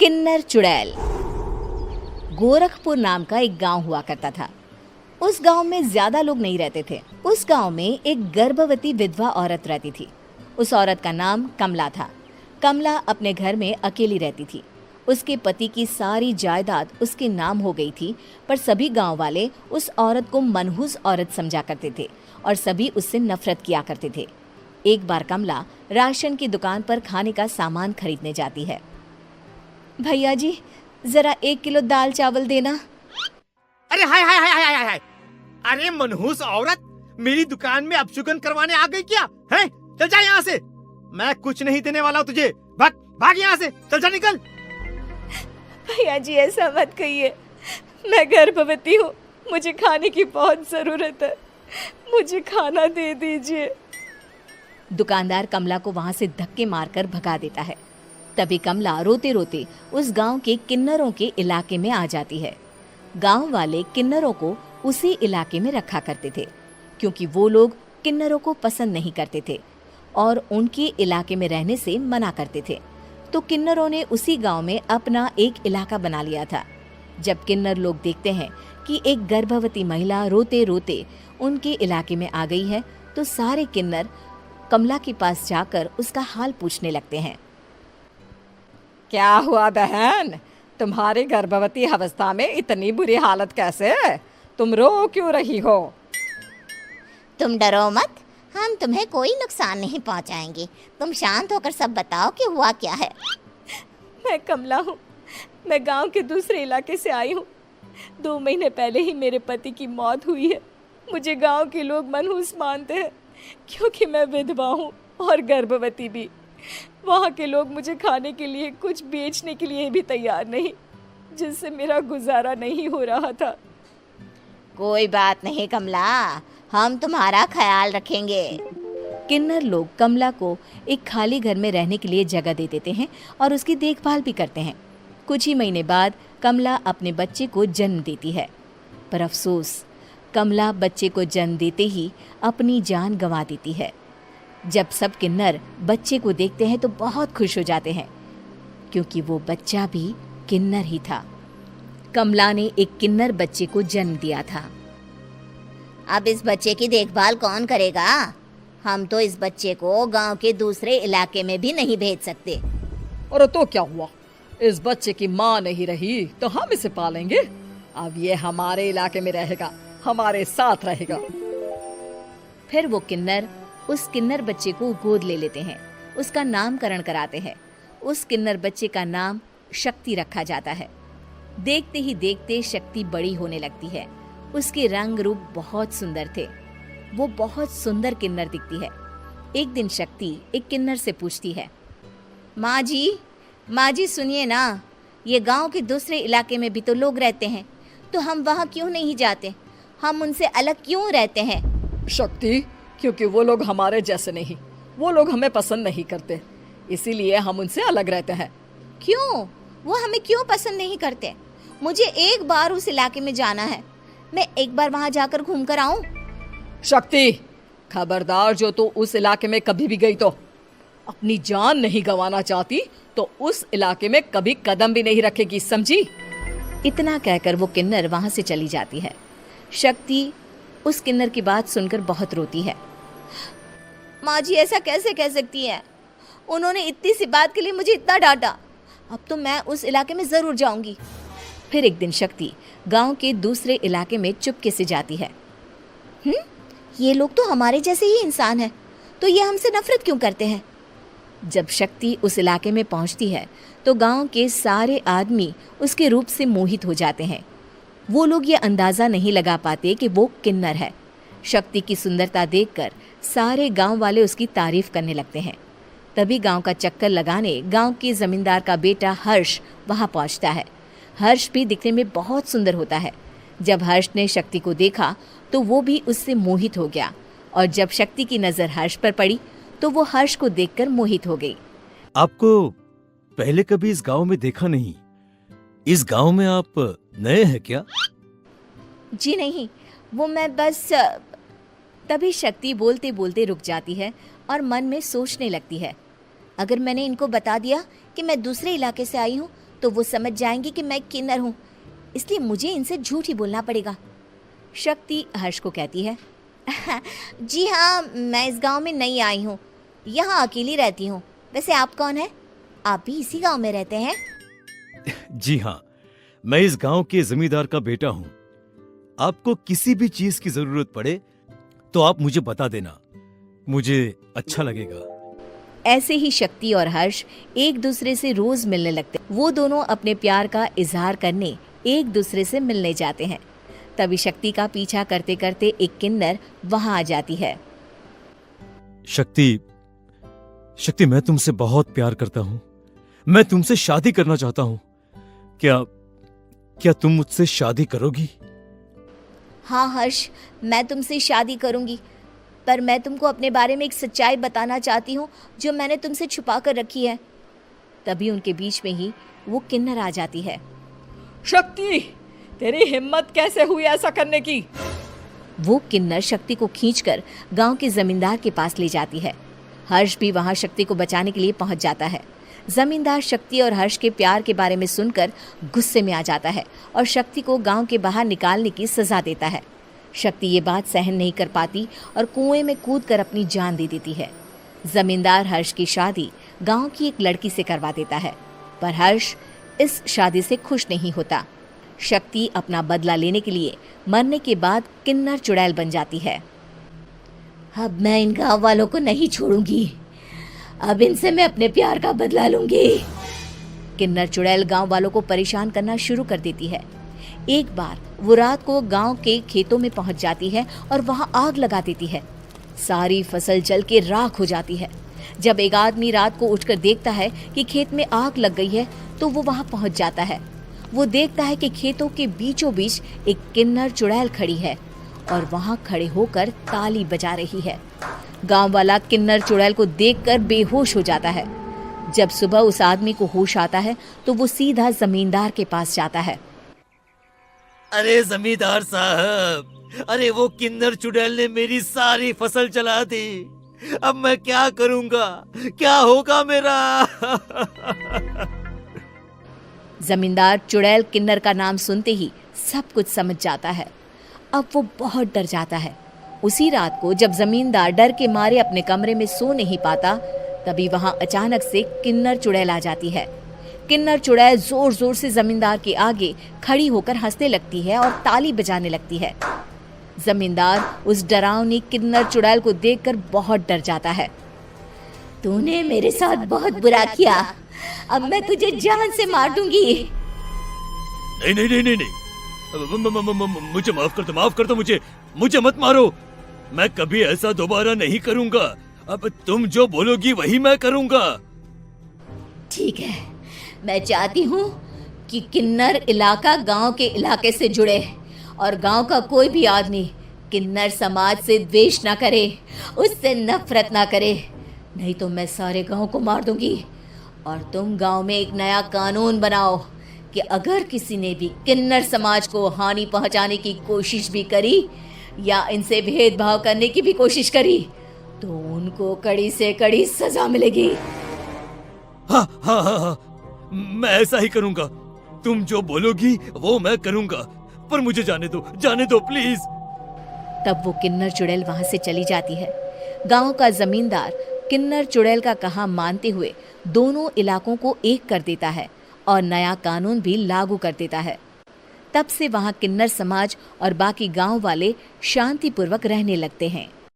किन्नर चुड़ैल। गोरखपुर नाम का एक गांव हुआ करता था। उस गांव में ज्यादा लोग नहीं रहते थे। उस गांव में एक गर्भवती विधवा औरत रहती थी। उस औरत का नाम कमला था। कमला अपने घर में अकेली रहती थी। उसके पति की सारी जायदाद उसके नाम हो गई थी, पर सभी गांव वाले उस औरत को मनहूस औरत समझा करते थे और सभी उससे नफरत किया करते थे। एक बार कमला राशन की दुकान पर खाने का सामान खरीदने जाती है। भैया जी, जरा 1 किलो दाल चावल देना। अरे हाय हाय हाय हाय हाय हाय! अरे मनहूस औरत, मेरी दुकान में अपशुगन करवाने आ गई क्या? हैं? चल जा यहाँ से। मैं कुछ नहीं देने वाला हूँ तुझे। भाग भाग यहाँ से, चल जा, निकल। भैया जी, ऐसा मत कहिए। मैं गर्भवती हूँ, मुझे खाने की बहुत जरूरत है। मुझे खाना दे दीजिए। दुकानदार कमला को वहां से धक्के मारकर भगा देता है। तभी कमला रोते रोते उस गांव के किन्नरों के इलाके में आ जाती है। गांव वाले किन्नरों को उसी इलाके में रखा करते थे, क्योंकि वो लोग किन्नरों को पसंद नहीं करते थे और उनके इलाके में रहने से मना करते थे। तो किन्नरों ने उसी गांव में अपना एक इलाका बना लिया था। जब किन्नर लोग देखते हैं कि एक गर्भवती महिला रोते रोते उनके इलाके में आ गई है, तो सारे किन्नर कमला के पास जाकर उसका हाल पूछने लगते हैं। क्या हुआ बहन, तुम्हारी गर्भवती अवस्था में इतनी बुरी हालत कैसे है? तुम रो क्यों रही हो? तुम डरो मत, हम तुम्हें कोई नुकसान नहीं पहुंचाएंगे। तुम शांत होकर सब बताओ कि हुआ क्या है। मैं कमला हूँ। मैं गांव के दूसरे इलाके से आई हूँ। 2 महीने पहले ही मेरे पति की मौत हुई है। मुझे गांव के लोग मनहूस मानते हैं, क्योंकि मैं विधवा हूँ और गर्भवती भी। वहाँ के लोग मुझे खाने के लिए कुछ बेचने के लिए भी तैयार नहीं, जिससे मेरा गुजारा नहीं हो रहा था। कोई बात नहीं कमला, हम तुम्हारा ख्याल रखेंगे। किन्नर लोग कमला को एक खाली घर में रहने के लिए जगह दे देते हैं और उसकी देखभाल भी करते हैं। कुछ ही महीने बाद कमला अपने बच्चे को जन्म देती है, पर अफसोस, कमला बच्चे को जन्म देते ही अपनी जान गंवा देती है। जब सब किन्नर बच्चे को देखते हैं तो बहुत खुश हो जाते हैं, क्योंकि वो बच्चा भी किन्नर ही था। कमला ने एक किन्नर बच्चे को जन्म दिया था। अब इस बच्चे की देखभाल कौन करेगा? हम तो इस बच्चे को गांव के दूसरे इलाके में भी नहीं भेज सकते। और तो क्या हुआ, इस बच्चे की माँ नहीं रही तो हम इसे पालेंगे। अब ये हमारे इलाके में रहेगा, हमारे साथ रहेगा। फिर वो किन्नर उस किन्नर बच्चे को गोद ले लेते हैं, उसका नामकरण कराते हैं। उस किन्नर बच्चे का नाम शक्ति रखा जाता है। देखते ही देखते शक्ति बड़ी होने लगती है। उसके रंग रूप बहुत सुंदर थे। वो बहुत सुंदर किन्नर दिखती है। एक दिन शक्ति एक किन्नर से पूछती है, माँ जी सुनिए ना, ये गांव के दूसरे इलाके में भी तो लोग रहते हैं, तो हम वहाँ क्यों नहीं जाते? हम उनसे अलग क्यों रहते हैं? शक्ति, क्योंकि वो लोग हमारे जैसे नहीं, वो लोग हमें पसंद नहीं करते, इसीलिए हम उनसे अलग रहते हैं। क्यों? वो हमें क्यों पसंद नहीं करते? मुझे एक बार उस इलाके में जाना है। मैं एक बार वहाँ जाकर घूम कर आऊं। शक्ति, खबरदार, जो तू उस इलाके में कभी भी गई तो अपनी जान नहीं गंवाना चाहती तो उस इलाके में कभी कदम भी नहीं रखेगी, समझी? इतना कहकर वो किन्नर वहाँ से चली जाती है। शक्ति उस किन्नर की बात सुनकर बहुत रोती है। माँ जी, ऐसा कैसे कह सकती हैं? उन्होंने इतनी सी बात के लिए मुझे इतना डांटा। अब तो मैं उस इलाके में जरूर जाऊंगी। फिर एक दिन शक्ति गांव के दूसरे इलाके में चुपके से जाती है। ये लोग तो हमारे जैसे ही इंसान हैं, तो ये हमसे नफरत क्यों करते हैं? जब शक्ति उस इलाके में पहुंचती है तो गांव के सारे आदमी उसके रूप से मोहित हो जाते हैं। वो लोग ये अंदाजा नहीं लगा पाते कि वो किन्नर है। शक्ति की सुंदरता देखकर सारे गांव वाले उसकी तारीफ करने लगते हैं। तभी गांव का चक्कर लगाने गांव के जमींदार का बेटा हर्ष वहां पहुंचता है। हर्ष भी दिखने में बहुत सुंदर होता है। जब हर्ष ने शक्ति को देखा तो वो भी उससे मोहित हो गया, और जब शक्ति की नजर हर्ष पर पड़ी तो वो हर्ष को देखकर मोहित हो गई। आपको पहले कभी इस गांव में देखा नहीं। इस गांव में आप नए हैं क्या? जी नहीं, वो मैं बस। तभी शक्ति बोलते बोलते रुक जाती है और मन में सोचने लगती है, अगर मैंने इनको बता दिया कि मैं दूसरे इलाके से आई हूँ तो वो समझ जाएंगे कि मैं किन्नर हूँ, इसलिए मुझे इनसे झूठ ही बोलना पड़ेगा। शक्ति हर्ष को कहती है, जी हाँ, मैं इस गांव में नई आई हूँ, यहाँ अकेली रहती हूँ। वैसे आप कौन है? आप भी इसी गांव में रहते हैं? जी हाँ, मैं इस गांव के जमींदार का बेटा हूँ। आपको किसी भी चीज की जरूरत पड़े तो आप मुझे बता देना, मुझे अच्छा लगेगा। ऐसे ही शक्ति और हर्ष एक दूसरे से रोज मिलने लगते। वो दोनों अपने प्यार का इजहार करने एक दूसरे से मिलने जाते हैं। तभी शक्ति का पीछा करते करते एक किन्नर वहां आ जाती है। शक्ति, शक्ति, मैं तुमसे बहुत प्यार करता हूँ। मैं तुमसे शादी करना चाहता हूँ। क्या तुम मुझसे शादी करोगी? हाँ हर्ष, मैं तुमसे शादी करूंगी, पर मैं तुमको अपने बारे में एक सच्चाई बताना चाहती हूँ जो मैंने तुमसे छुपा कर रखी है। तभी उनके बीच में ही वो किन्नर आ जाती है। शक्ति, तेरी हिम्मत कैसे हुई ऐसा करने की? वो किन्नर शक्ति को खींचकर गांव के जमींदार के पास ले जाती है। हर्ष भी वहां शक्ति को बचाने के लिए पहुंच जाता है। जमींदार शक्ति और हर्ष के प्यार के बारे में सुनकर गुस्से में आ जाता है और शक्ति को गांव के बाहर निकालने की सजा देता है। शक्ति ये बात सहन नहीं कर पाती और कुएं में कूदकर अपनी जान दे देती है। जमींदार हर्ष की शादी गांव की एक लड़की से करवा देता है, पर हर्ष इस शादी से खुश नहीं होता। शक्ति अपना बदला लेने के लिए मरने के बाद किन्नर चुड़ैल बन जाती है। अब मैं इन गांव वालों को नहीं छोड़ूंगी, अब इनसे मैं अपने प्यार का बदला लूंगी। किन्नर चुड़ैल गांव वालों को परेशान करना शुरू कर देती है। एक बार वो रात को गांव के खेतों में पहुंच जाती है और वहां आग लगा देती है। सारी फसल जल के राख हो जाती है। जब एक आदमी रात को उठकर देखता है कि खेत में आग लग गई है तो वो वहां पहुंच जाता है। वो देखता है कि खेतों के बीचों बीच एक किन्नर चुड़ैल खड़ी है और वहां खड़े होकर ताली बजा रही है। गांव वाला किन्नर चुड़ैल को देखकर बेहोश हो जाता है। जब सुबह उस आदमी को होश आता है तो वो सीधा जमींदार के पास जाता है। अरे जमींदार साहब, अरे वो किन्नर चुड़ैल ने मेरी सारी फसल जला दी। अब मैं क्या करूंगा? क्या होगा मेरा? जमींदार चुड़ैल किन्नर का नाम सुनते ही सब कुछ समझ जाता है। अब वो बहुत डर जाता है। उसी रात को जब जमींदार डर के मारे अपने कमरे में सो नहीं पाता, तभी वहां अचानक से किन्नर चुड़ैल आ जाती है। किन्नर चुड़ैल जोर जोर से जमींदार के आगे खड़ी होकर हंसने लगती है और ताली बजाने लगती है। जमींदार उस डरावनी किन्नर चुड़ैल को देखकर बहुत डर जाता है। तूने मेरे साथ बहुत बुरा किया, अब मैं तुझे जान से मार दूंगी। नहीं नहीं नहीं नहीं नहीं, मुझे माफ कर दो, मुझे मत मारो। मैं कभी ऐसा दोबारा नहीं करूंगा। अब तुम जो बोलोगी वही मैं करूंगा। ठीक है, मैं चाहती हूँ कि किन्नर इलाका गांव के इलाके से जुड़े और गांव का कोई भी आदमी किन्नर समाज से द्वेष ना करे, उससे नफरत ना करे, नहीं तो मैं सारे गांव को मार दूंगी। और तुम गांव में एक नया कानून बनाओ कि अगर किसी ने भी किन्नर समाज को हानि पहुंचाने की कोशिश भी करी या इनसे भेदभाव करने की भी कोशिश करी तो उनको कड़ी से कड़ी सजा मिलेगी। हाँ हाँ हाँ हाँ, मैं ऐसा ही करूंगा। तुम जो बोलोगी वो मैं करूंगा, पर मुझे जाने दो प्लीज। तब वो किन्नर चुड़ैल वहां से चली जाती है। गांव का जमींदार किन्नर चुड़ैल का कहा मानते हुए दोनों इलाकों को एक कर देता है और नया कानून भी लागू कर देता है। तब से वहां किन्नर समाज और बाकी गांव वाले शांतिपूर्वक रहने लगते हैं।